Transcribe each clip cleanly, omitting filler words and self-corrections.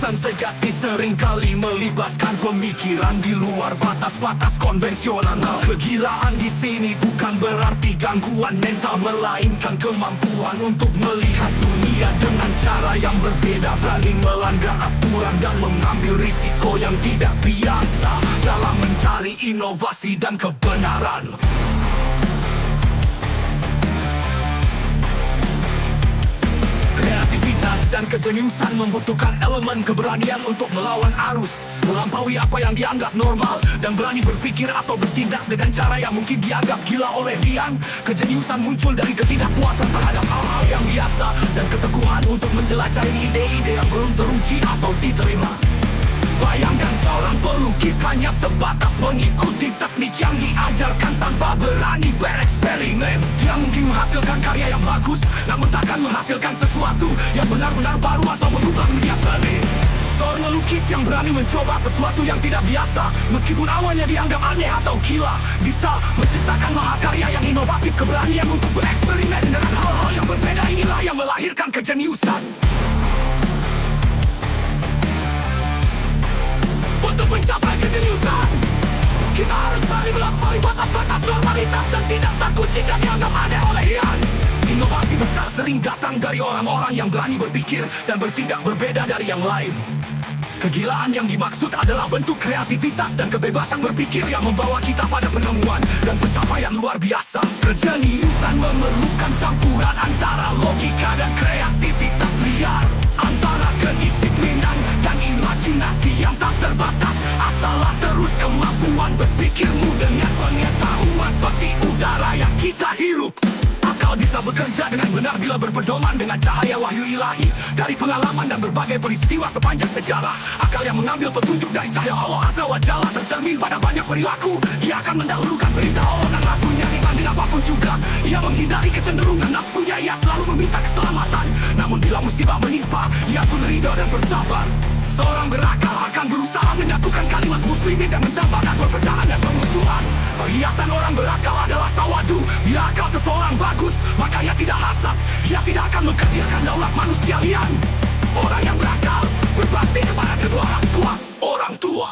Kejeniusan sejati seringkali melibatkan pemikiran di luar batas-batas konvensional. Kegilaan di sini bukan berarti gangguan mental, melainkan kemampuan untuk melihat dunia dengan cara yang berbeda, berani melanggar aturan dan mengambil risiko yang tidak biasa dalam mencari inovasi dan kebenaran. Kreativitas dan kejeniusan membutuhkan elemen keberanian untuk melawan arus, melampaui apa yang dianggap normal, dan berani berpikir atau bertindak dengan cara yang mungkin dianggap gila oleh Rian. Kejeniusan muncul dari ketidakpuasan terhadap hal-hal yang biasa dan keteguhan untuk menjelajahi ide-ide yang belum teruji atau diterima. Bayangkan seorang pelukis hanya sebatas mengikuti teknik yang diajarkan tanpa berani bereksperimen. Dia mungkin menghasilkan karya yang bagus, namun takkan menghasilkan sesuatu yang benar-benar baru atau mengubah dunia seni. Seorang melukis yang berani mencoba sesuatu yang tidak biasa, meskipun awalnya dianggap aneh atau gila, bisa menciptakan mahakarya yang inovatif. Keberanian untuk bereksperimen dengan hal-hal yang berbeda inilah yang melahirkan kejeniusan. Untuk mencapai kejeniusan, kita harus berani melampaui batas-batas normalitas dan tidak takut jika dianggap aneh oleh Rian. Inovasi besar sering datang dari orang-orang yang berani berpikir dan bertindak berbeda dari yang lain. Kegilaan yang dimaksud adalah bentuk kreativitas dan kebebasan berpikir yang membawa kita pada penemuan dan pencapaian luar biasa. Kejeniusan memerlukan campuran antara logika dan kreativitas liar, antara kedisiplinan dan imajinasi yang tak terbatas. Asallah terus kemampuan berpikirmu dengan pengetahuan seperti udara yang kita hirup. Akal bisa bekerja dengan benar bila berpedoman dengan cahaya wahyu ilahi dari pengalaman dan berbagai peristiwa sepanjang sejarah. Akal yang mengambil petunjuk dari cahaya Allah Azza wa Jalla tercermin pada banyak perilaku. Ia akan mendahulukan perintah Allah dan Rasulnya dibanding apapun juga. Ia menghindari kecenderungan nafsunya. Ia selalu meminta keselamatan, namun bila musibah menimpa, ia pun ridha dan bersabar. Seorang berakal akan berusaha menyatukan kalimat muslimin dan mencampakkan perpecahan dan permusuhan. Perhiasan orang berakal adalah tawadu. Bila akal seseorang bagus, maka ia tidak hasad. Ia tidak akan mengkecilkan daulat manusia lian. Orang yang berakal berbakti kepada kedua orang tua.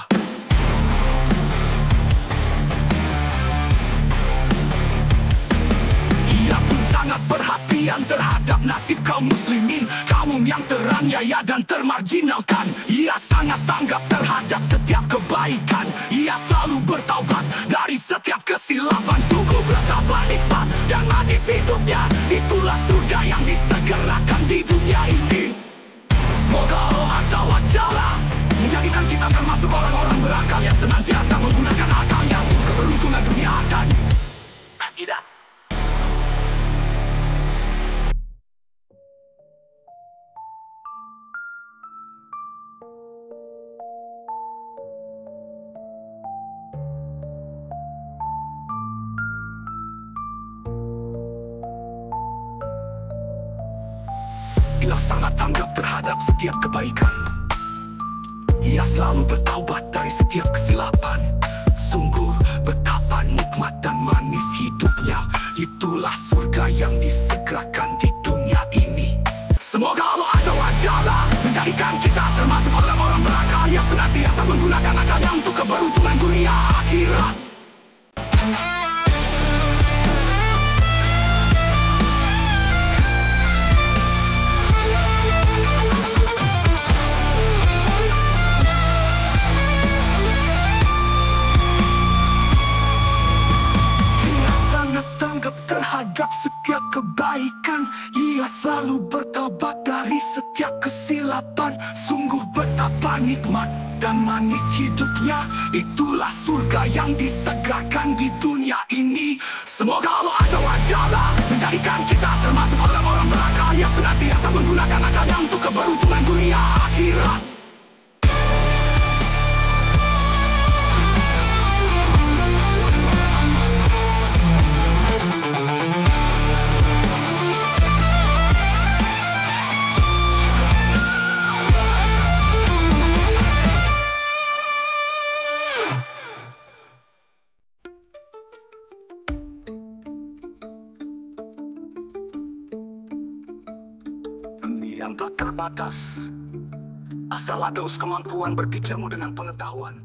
Ia pun sangat perhatian terhadap nasib kaum muslimin, kaum yang teraniaya dan termarginalkan. Ia sangat tanggap terhadap setiap kebaikan. Ia selalu bertaubat dari setiap kesilapan. Sungguh betapa nikmat dan manis hidupnya. Itulah surga yang disegerakan di dunia ini. Semoga Allah Azza wa Jalla menjadikan kita termasuk orang-orang berakal yang senantiasa menggunakan akalnya. Keberuntungan dunia akan tidak. Ia sangat tanggap terhadap setiap kebaikan. Ia selalu bertaubat dari setiap kesilapan. Sungguh betapa nikmat dan manis hidupnya. Itulah surga yang disegerakan di dunia ini. Semoga Allah Azza wa Jalla menjadikan kita termasuk orang-orang berakal yang senantiasa menggunakan akalnya untuk keberuntungan dunia akhirat. Terhadap setiap kebaikan, ia selalu bertaubat dari setiap kesilapan. Sungguh betapa nikmat dan manis hidupnya. Itulah surga yang disegerakan di dunia ini. Semoga Allah Azza wa Jalla menjadikan kita termasuk orang-orang berakal yang senantiasa menggunakan akalnya untuk keberuntungan dunia akhirat. Yang tak terbatas Asal ada kemampuan berpikirmu dengan pengetahuan.